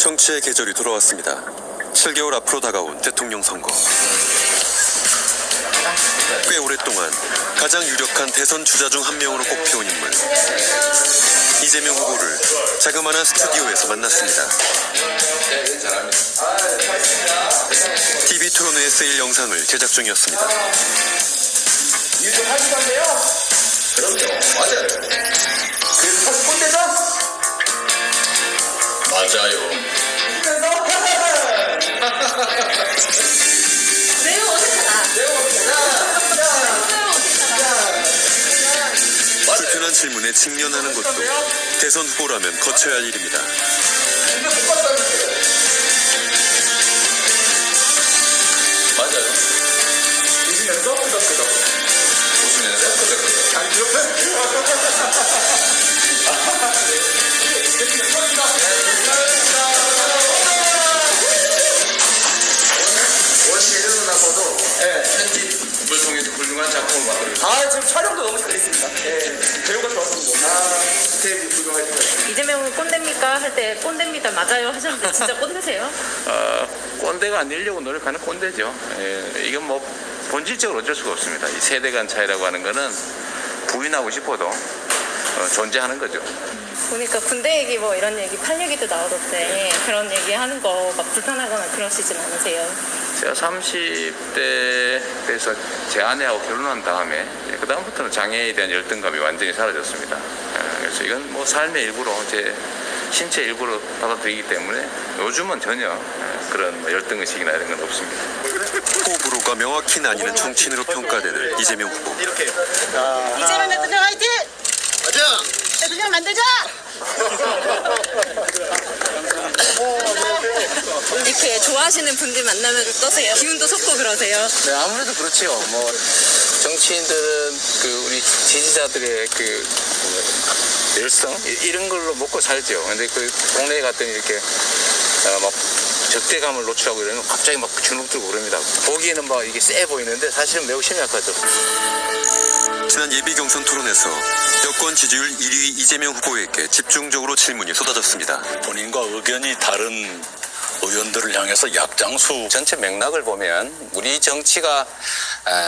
정치의 계절이 돌아왔습니다. 7개월 앞으로 다가온 대통령 선거. 꽤 오랫동안 가장 유력한 대선 주자 중 한 명으로 꼽혀온 인물. 이재명 후보를 자그마한 스튜디오에서 만났습니다. TV 토론회에 쓰일 영상을 제작 중이었습니다. 일 좀 하실 건데요? 그럼요. 맞아요. 그래서 사실 꼰대죠? 맞아요. 매우 어색하다. 불편한 질문에 직면하는 것도 대선 후보라면 거쳐야 할 일입니다. 맞아요. 웃으면서 끄덕끄덕. 웃으면서 끄덕끄덕. 안 귀엽네? 원시를 나서도 편집을 통해서 훌륭한 작품을 만들었어요. 지금 촬영도 너무 잘했습니다. 배우가 좋았습니다. 스텝이 훌륭하시죠. 이재명은 꼰대입니까? 할 때 꼰대입니다. 맞아요 하셨는데 진짜 꼰대세요? 꼰대가 아니려고 노력하는 꼰대죠. 이건 뭐 본질적으로 어쩔 수가 없습니다. 이 세대 간 차이라고 하는 거는 부인하고 싶어도 존재하는 거죠. 보니까 군대 얘기 뭐 이런 얘기 팔 얘기도 나오던데 그런 얘기 하는 거 막 불편하거나 그러시진 않으세요? 제가 30대 돼서 제 아내하고 결혼한 다음에 그 다음부터는 장애에 대한 열등감이 완전히 사라졌습니다. 그래서 이건 뭐 삶의 일부로 제 신체 일부로 받아들이기 때문에 요즘은 전혀 그런 열등의식이나 이런 건 없습니다. 호불호가 명확히 나뉘는 정치인으로 평가되는 이재명 후보. 이렇게. 이재명 대통령 화이팅! 맞아. 대통령 만들자! 이렇게 좋아하시는 분들 만나면 어떠세요? 기운도 솟고 그러세요? 네, 아무래도 그렇지요. 뭐 정치인들은 그 우리 지지자들의 그 열성 이런 걸로 먹고 살죠. 근데 그 동네에 갔더니 이렇게 막 적대감을 노출하고 이러면 갑자기 막 주눅 들고 그럽니다. 보기에는 막 이게 세 보이는데 사실은 매우 심각하죠. 지난 예비 경선 토론에서 여권 지지율 1위 이재명 후보에게 집중적으로 질문이 쏟아졌습니다. 본인과 의견이 다른 의원들을 향해서 약장수. 전체 맥락을 보면 우리 정치가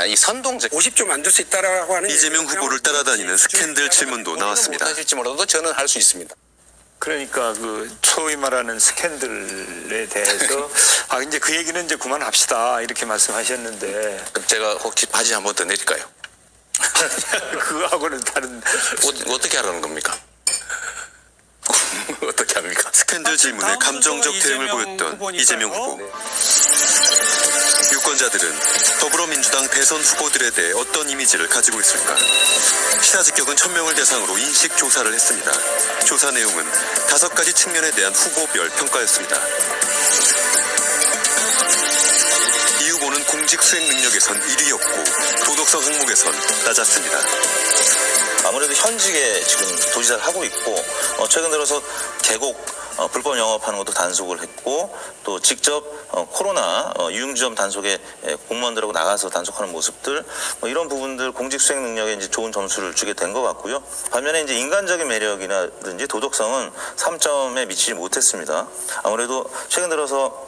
이 선동적 50조 만들 수 있다라고 하는 이재명 후보를 따라다니는 스캔들 질문도 나왔습니다. 못하실지 몰라도 저는 할 수 있습니다. 그러니까 그 소위 말하는 스캔들에 대해서 이제 그 얘기는 이제 그만합시다 이렇게 말씀하셨는데 그럼 제가 혹시 바지 한 번 더 내릴까요? 그거하고는 다른 어떻게 하라는 겁니까? 어떻게 합니까? 스캔들 질문에 감정적 대응을 보였던 이재명 후보. 유권자들은 더불어민주당 대선 후보들에 대해 어떤 이미지를 가지고 있을까? 시사직격은 1000명을 대상으로 인식 조사를 했습니다. 조사 내용은 5가지 측면에 대한 후보별 평가였습니다. 이 후보는 공직 수행 능력에선 1위였고 도덕성 항목에선 낮았습니다. 아무래도 현직에 지금 도지사를 하고 있고 최근 들어서 계곡 불법 영업하는 것도 단속을 했고 또 직접 코로나 유흥주점 단속에 공무원들하고 나가서 단속하는 모습들 이런 부분들 공직 수행 능력에 이제 좋은 점수를 주게 된 것 같고요. 반면에 이제 인간적인 매력이라든지 도덕성은 3점에 미치지 못했습니다. 아무래도 최근 들어서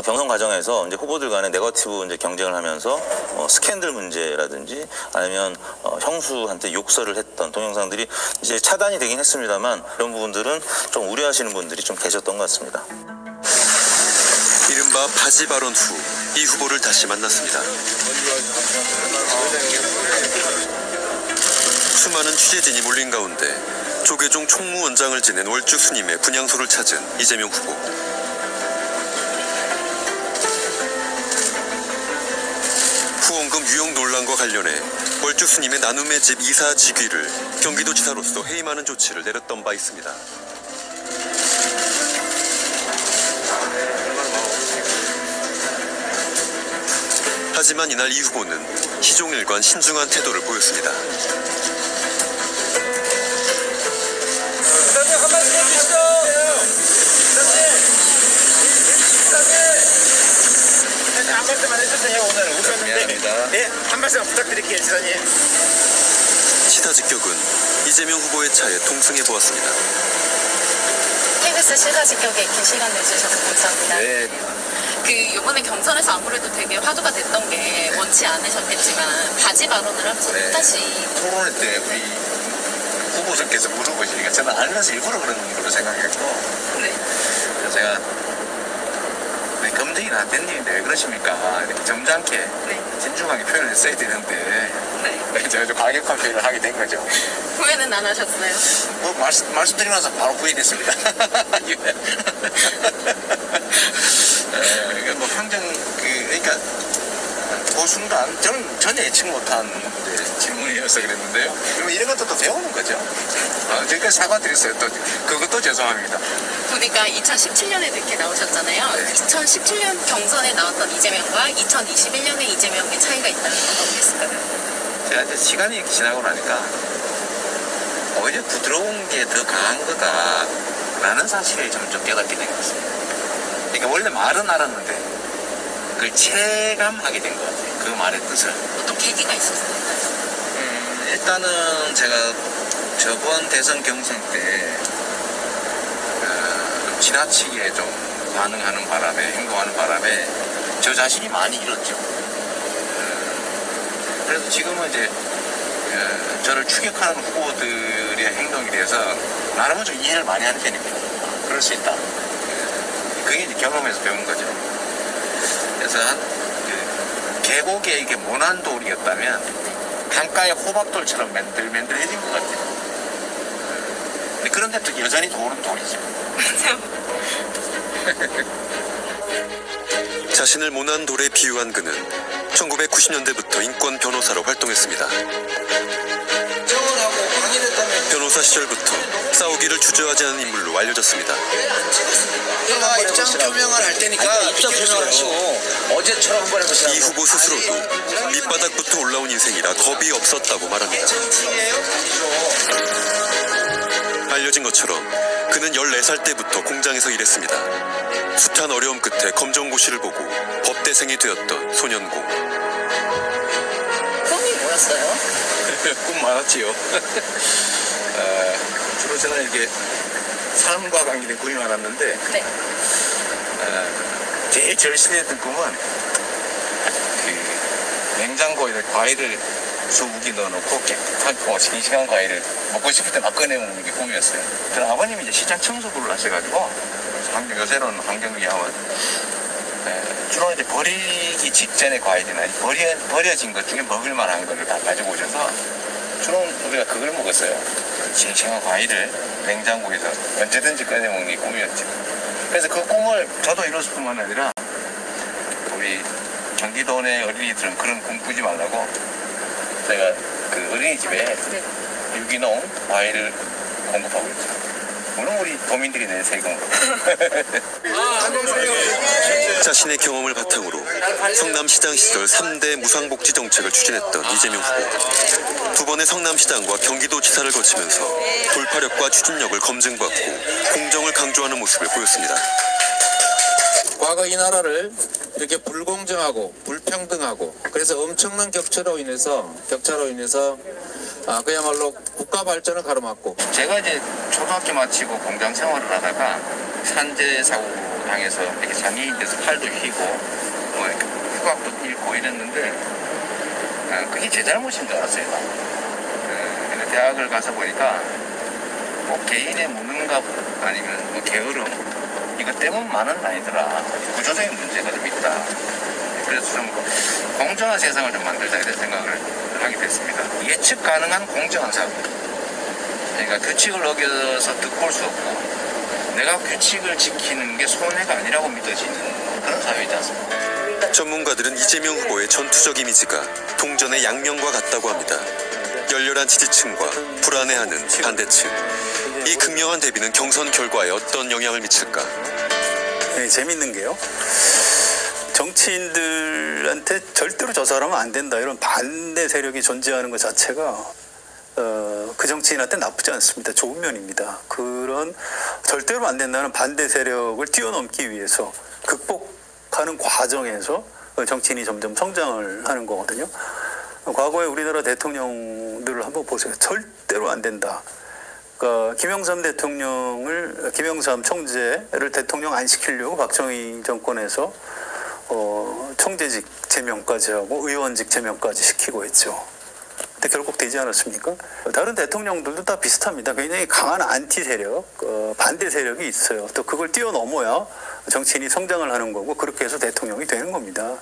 경선 과정에서 이제 후보들 간의 네거티브 이제 경쟁을 하면서 스캔들 문제라든지 아니면 형수한테 욕설을 했던 동영상들이 이제 차단이 되긴 했습니다만 이런 부분들은 좀 우려하시는 분들이 좀 계셨던 것 같습니다. 이른바 바지 발언 후 이 후보를 다시 만났습니다. 수많은 취재진이 몰린 가운데 조계종 총무원장을 지낸 월주 스님의 분향소를 찾은 이재명 후보. 후원금 유용 논란과 관련해 월주 스님의 나눔의 집 이사 직위를 경기도지사로서 해임하는 조치를 내렸던 바 있습니다. 하지만 이날 이 후보는 시종일관 신중한 태도를 보였습니다. 부장님 한 말씀 해주시죠. 부장님. 한 말씀만 해주세요. 오늘 오셨는데. 미안합니다. 네, 한 말씀 부탁드릴게요, 지사님. 시사직격은 이재명 후보의 차에 동승해 보았습니다. 뉴스 시사직격에 이렇게 시간 내주셔서 감사합니다. 네. 그 이번에 경선에서 아무래도 되게 화두가 됐던 게 원치 않으셨겠지만 바지 발언을 하면서 네. 다시 토론회 때 우리 후보들께서 물어보시니까 저는 알면서 일부러 그런 걸로 생각했고 네. 그래서 제가 네, 검증이 안 된 일인데 왜 그러십니까? 이렇게 점잖게 네. 진중하게 표현을 했어야 되는데 네. 제가 좀 과격한 표현을 하게 된 거죠. 후회는 안 하셨어요? 뭐 말씀드리면서 바로 후회됐습니다. 이게 뭐 평정 그러니까 그 순간 저는 전혀 예측 못한 질문이어서 그랬는데요. 그러면 이런 것도 또 배우는 거죠. 저희가 사과드렸어요. 또 그것도 죄송합니다. 보니까 2017년에도 이렇게 나오셨잖아요. 네. 2017년 경선에 나왔던 이재명과 2021년의 이재명의 차이가 있다면 어떻게 했을까요? 제가 이제 시간이 이렇게 지나고 나니까 오히려 부드러운 게 더 강한 거다라는 사실을 점점 깨닫게 된 것 같습니다. 그러니까 원래 말은 알았는데 그걸 체감하게 된 것 같아요. 그 말의 뜻을. 어떤 계기가 있었어요? 일단은 제가 저번 대선 경선 때 지나치게 좀 반응하는 바람에 행동하는 바람에 저 자신이 많이 잃었죠. 그래서 지금은 이제 저를 추격하는 후보들의 행동에 대해서 나름은 좀 이해를 많이 하는 편입니다. 그럴 수 있다. 그게 이제 경험에서 배운 거죠. 그래서 계곡에 이게 모난 돌이었다면 강가의 호박돌처럼 맨들맨들해진 것 같아요. 근데 그런데 또 여전히 돌은 돌이죠. 자신을 모난 돌에 비유한 그는 1990년대부터 인권 변호사로 활동했습니다. 변호사 시절부터 싸우기를 주저하지 않은 인물로 알려졌습니다. 내가 입장 표명을 할 테니까 입장 표명을 하시고 어제처럼 한번 해보시라고. 이 후보 스스로도 밑바닥부터 올라온 인생이라 겁이 없었다고 말합니다. 알려진 것처럼 그는 14살 때부터 공장에서 일했습니다. 숱한 어려움 끝에 검정고시를 보고 법대생이 되었던 소년공. 꿈이 뭐였어요? 꿈 많았지요. 주로 저는 이렇게 삶과 관계된 꿈이 많았는데 네. 제일 절실했던 꿈은 그 냉장고에 과일을 수북이 넣어놓고 깨끗하고 싱싱한 과일을 먹고 싶을 때 막 꺼내 먹는 게 꿈이었어요. 저는 아버님이 이제 시장 청소부를 하셔가지고 요새로는 환경위하면 주로 이제 버리기 직전의 과일이나 버려진 것 중에 먹을 만한 거를 다 가지고 오셔서 주로 우리가 그걸 먹었어요. 싱싱한 과일을 냉장고에서 언제든지 꺼내 먹는 게 꿈이었죠. 그래서 그 꿈을 저도 이뤘을 뿐만 아니라 우리 경기도 내 어린이들은 그런 꿈 꾸지 말라고 제가 그 어린이집에 유기농 과일을 공급하고 있죠. 물론 우리 도민들이 낸 세금으로. 자신의 경험을 바탕으로 성남시장 시절 3대 무상복지 정책을 추진했던 이재명 후보. 두 번의 성남시장과 경기도지사를 거치면서 돌파력과 추진력을 검증받고 공정을 강조하는 모습을 보였습니다. 과거 이 나라를 이렇게 불공정하고 불평등하고 그래서 엄청난 격차로 인해서 그야말로 국가 발전을 가로막고. 제가 이제 초등학교 마치고 공장 생활을 하다가 산재 사고 당해서 이렇게 장애인 돼서 팔도 휘고 뭐 후각도 잃고 이랬는데 그게 제 잘못인 줄 알았어요. 근데 대학을 가서 보니까 뭐 개인의 무능감 아니면 뭐 게으름 이것 때문만은 아니더라. 구조적인 문제가 좀 있다. 그래서 좀 공정한 세상을 좀 만들자 이런 생각을 하게 됐습니다. 예측 가능한 공정한 사회. 그러니까 규칙을 어겨서 듣고 올 수 없고 내가 규칙을 지키는 게 손해가 아니라고 믿어지는 그런 사회이지 않습니까? 전문가들은 이재명 후보의 전투적 이미지가 동전의 양면과 같다고 합니다. 열렬한 지지층과 불안해하는 반대층. 이 극명한 대비는 경선 결과에 어떤 영향을 미칠까? 네, 재밌는 게요. 정치인들한테 절대로 저 사람은 안 된다 이런 반대 세력이 존재하는 것 자체가 그 정치인한테 나쁘지 않습니다. 좋은 면입니다. 그런 절대로 안 된다는 반대 세력을 뛰어넘기 위해서 극복하는 과정에서 정치인이 점점 성장을 하는 거거든요. 과거에 우리나라 대통령들을 한번 보세요. 절대로 안 된다. 그러니까 김영삼 총재를 대통령 안 시키려고 박정희 정권에서 총재직 제명까지 하고 의원직 제명까지 시키고 했죠. 근데 결국 되지 않았습니까? 다른 대통령들도 다 비슷합니다. 굉장히 강한 안티 세력, 반대 세력이 있어요. 또 그걸 뛰어넘어야 정치인이 성장을 하는 거고 그렇게 해서 대통령이 되는 겁니다.